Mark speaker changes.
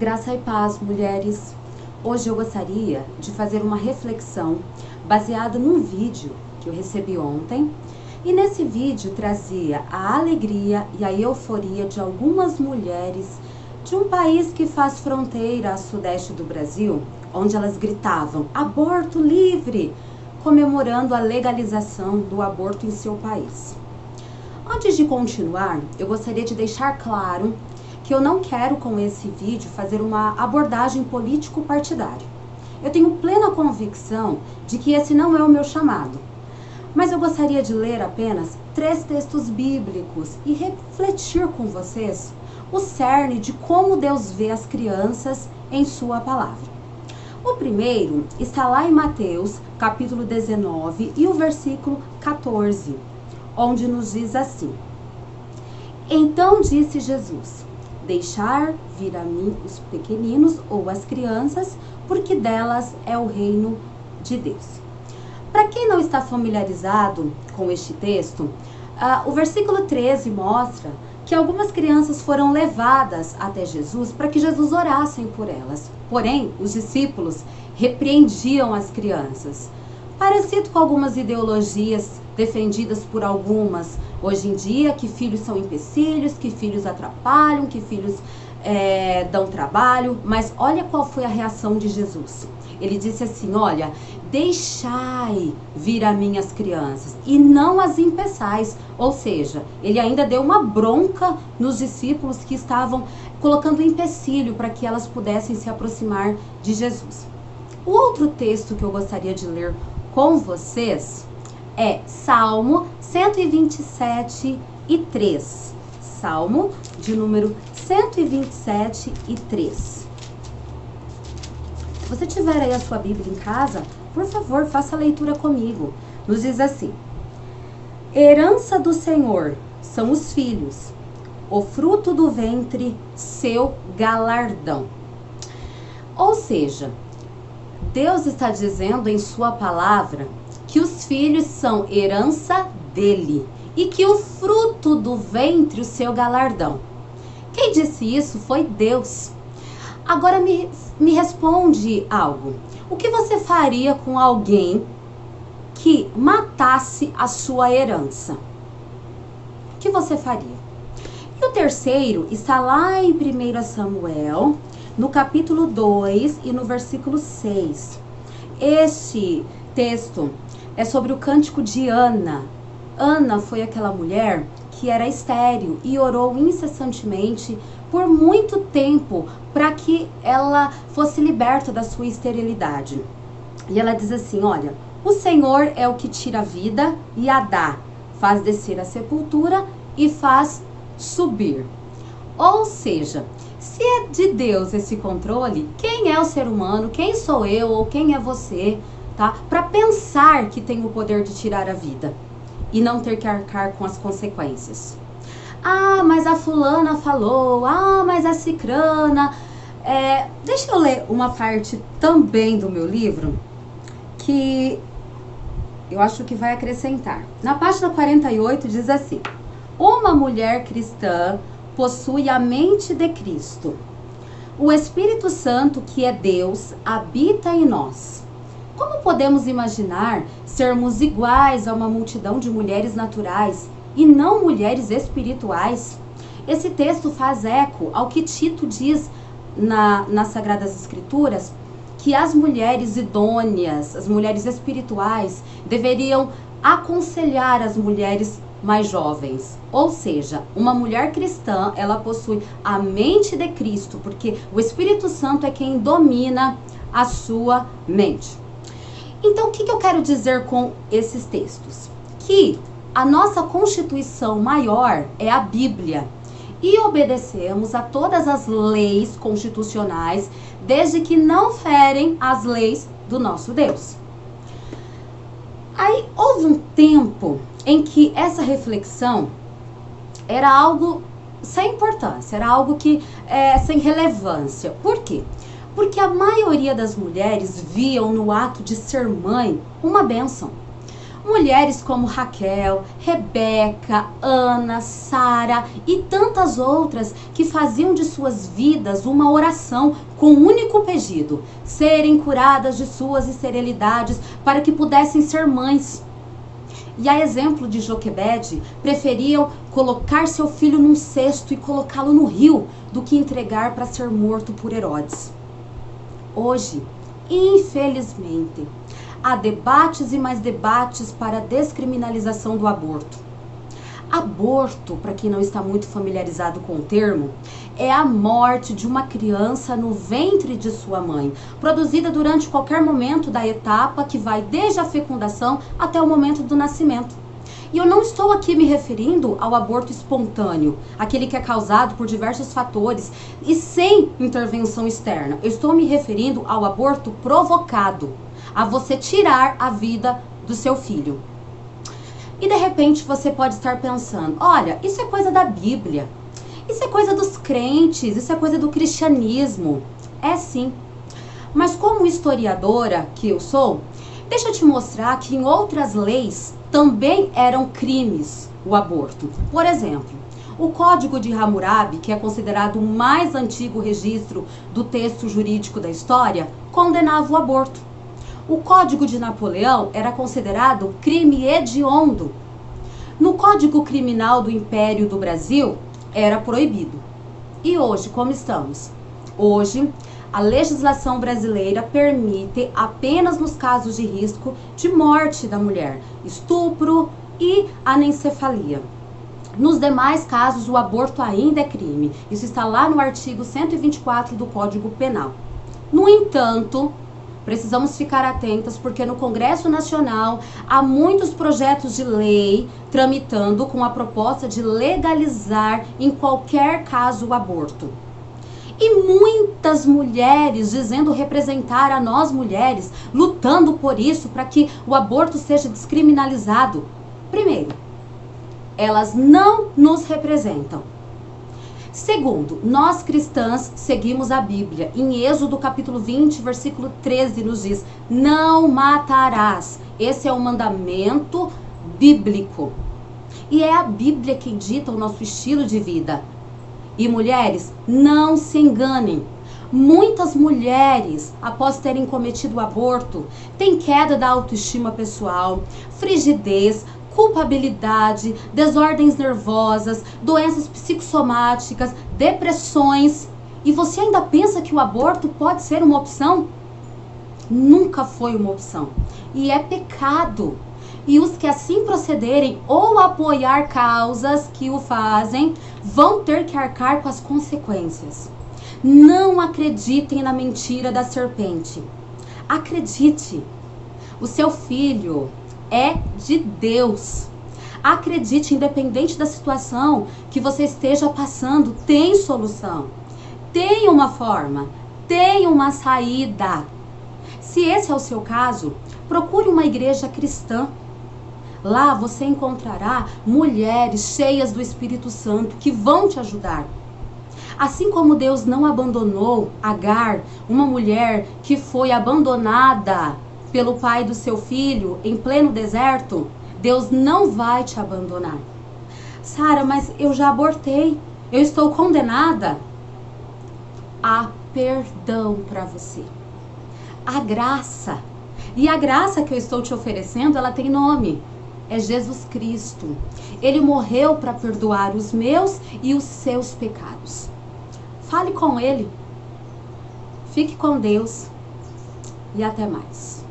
Speaker 1: Graça e paz, mulheres. Hoje eu gostaria de fazer uma reflexão baseada num vídeo que eu recebi ontem. E nesse vídeo trazia a alegria e a euforia de algumas mulheres de um país que faz fronteira ao sudeste do Brasil, onde elas gritavam aborto livre, comemorando a legalização do aborto em seu país. Antes de continuar, eu gostaria de deixar claro que eu não quero com esse vídeo fazer uma abordagem político-partidária. Eu tenho plena convicção de que esse não é o meu chamado, mas eu gostaria de ler apenas 3 textos bíblicos e refletir com vocês o cerne de como Deus vê as crianças em sua palavra. O primeiro está lá em Mateus, capítulo 19 e o versículo 14, onde nos diz assim: Então disse Jesus: Deixar vir a mim os pequeninos ou as crianças, porque delas é o reino de Deus. Para quem não está familiarizado com este texto, o versículo 13 mostra que algumas crianças foram levadas até Jesus para que Jesus orasse por elas. Porém, os discípulos repreendiam as crianças. Parecido com algumas ideologias defendidas por algumas hoje em dia, que filhos são empecilhos, que filhos atrapalham, que filhos dão trabalho. Mas olha qual foi a reação de Jesus. Ele disse assim: olha, deixai vir a mim as crianças e não as impeçais. Ou seja, ele ainda deu uma bronca nos discípulos que estavam colocando empecilho para que elas pudessem se aproximar de Jesus. O outro texto que eu gostaria de ler com vocês é Salmo 127 e 3. Salmo de número 127 e 3. Se você tiver aí a sua Bíblia em casa, por favor, faça a leitura comigo. Nos diz assim: Herança do Senhor são os filhos, o fruto do ventre, seu galardão. Ou seja, Deus está dizendo em sua palavra que os filhos são herança dele e que o fruto do ventre, o seu galardão. Quem disse isso foi Deus. Agora me responde algo. O que você faria com alguém que matasse a sua herança? O que você faria? E o terceiro está lá em 1 Samuel, no capítulo 2 e no versículo 6. Este texto é sobre o cântico de Ana. Ana foi aquela mulher que era estéril e orou incessantemente por muito tempo para que ela fosse liberta da sua esterilidade. E ela diz assim: olha, o Senhor é o que tira a vida e a dá, faz descer a sepultura e faz subir. Ou seja, se é de Deus esse controle, quem é o ser humano, quem sou eu ou quem é você, tá? Para pensar que tem o poder de tirar a vida e não ter que arcar com as consequências. Ah, mas a fulana falou, mas a cicrana. Deixa eu ler uma parte também do meu livro que eu acho que vai acrescentar. Na página 48 diz assim: Uma mulher cristã possui a mente de Cristo. O Espírito Santo, que é Deus, habita em nós. Como podemos imaginar sermos iguais a uma multidão de mulheres naturais e não mulheres espirituais? Esse texto faz eco ao que Tito diz nas Sagradas Escrituras, que as mulheres idôneas, as mulheres espirituais, deveriam aconselhar as mulheres mais jovens. Ou seja, uma mulher cristã, ela possui a mente de Cristo, porque o Espírito Santo é quem domina a sua mente. Então, o que eu quero dizer com esses textos? Que a nossa Constituição maior é a Bíblia e obedecemos a todas as leis constitucionais, desde que não ferem as leis do nosso Deus. Aí houve um tempo em que essa reflexão era algo sem importância, era algo que sem relevância. Por quê? Porque a maioria das mulheres viam no ato de ser mãe uma bênção. Mulheres como Raquel, Rebeca, Ana, Sara e tantas outras que faziam de suas vidas uma oração com um único pedido: serem curadas de suas esterilidades para que pudessem ser mães. E a exemplo de Joquebede, preferiam colocar seu filho num cesto e colocá-lo no rio do que entregar para ser morto por Herodes. Hoje, infelizmente, há debates e mais debates para a descriminalização do aborto. Aborto, para quem não está muito familiarizado com o termo, é a morte de uma criança no ventre de sua mãe, produzida durante qualquer momento da etapa que vai desde a fecundação até o momento do nascimento. E eu não estou aqui me referindo ao aborto espontâneo, aquele que é causado por diversos fatores e sem intervenção externa. Eu estou me referindo ao aborto provocado, a você tirar a vida do seu filho. E de repente você pode estar pensando: olha, isso é coisa da Bíblia, isso é coisa dos crentes, isso é coisa do cristianismo. É sim, mas como historiadora que eu sou, deixa eu te mostrar que em outras leis também eram crimes o aborto. Por exemplo, o Código de Hammurabi, que é considerado o mais antigo registro do texto jurídico da história, condenava o aborto. O Código de Napoleão era considerado crime hediondo. No Código Criminal do Império do Brasil, era proibido. E hoje, como estamos? Hoje, a legislação brasileira permite apenas nos casos de risco de morte da mulher, estupro e anencefalia. Nos demais casos, o aborto ainda é crime. Isso está lá no artigo 124 do Código Penal. No entanto, precisamos ficar atentas porque no Congresso Nacional há muitos projetos de lei tramitando com a proposta de legalizar em qualquer caso o aborto. E muitas mulheres dizendo representar a nós mulheres, lutando por isso, para que o aborto seja descriminalizado. Primeiro, elas não nos representam. Segundo, nós cristãs seguimos a Bíblia. Em Êxodo capítulo 20, versículo 13 nos diz: não matarás. Esse é o mandamento bíblico. E é a Bíblia quem dita o nosso estilo de vida. E mulheres, não se enganem. Muitas mulheres, após terem cometido o aborto, têm queda da autoestima pessoal, frigidez, culpabilidade, desordens nervosas, doenças psicossomáticas, depressões. E você ainda pensa que o aborto pode ser uma opção? Nunca foi uma opção. E é pecado. E os que assim procederem ou apoiar causas que o fazem, vão ter que arcar com as consequências. Não acreditem na mentira da serpente. Acredite. O seu filho é de Deus. Acredite, independente da situação que você esteja passando, tem solução. Tem uma forma, tem uma saída. Se esse é o seu caso, procure uma igreja cristã. Lá você encontrará mulheres cheias do Espírito Santo que vão te ajudar. Assim como Deus não abandonou Agar, uma mulher que foi abandonada pelo pai do seu filho em pleno deserto, Deus não vai te abandonar. Sara, mas eu já abortei, eu estou condenada. Há perdão para você. A graça. E a graça que eu estou te oferecendo, ela tem nome. É Jesus Cristo. Ele morreu para perdoar os meus e os seus pecados. Fale com Ele. Fique com Deus. E até mais.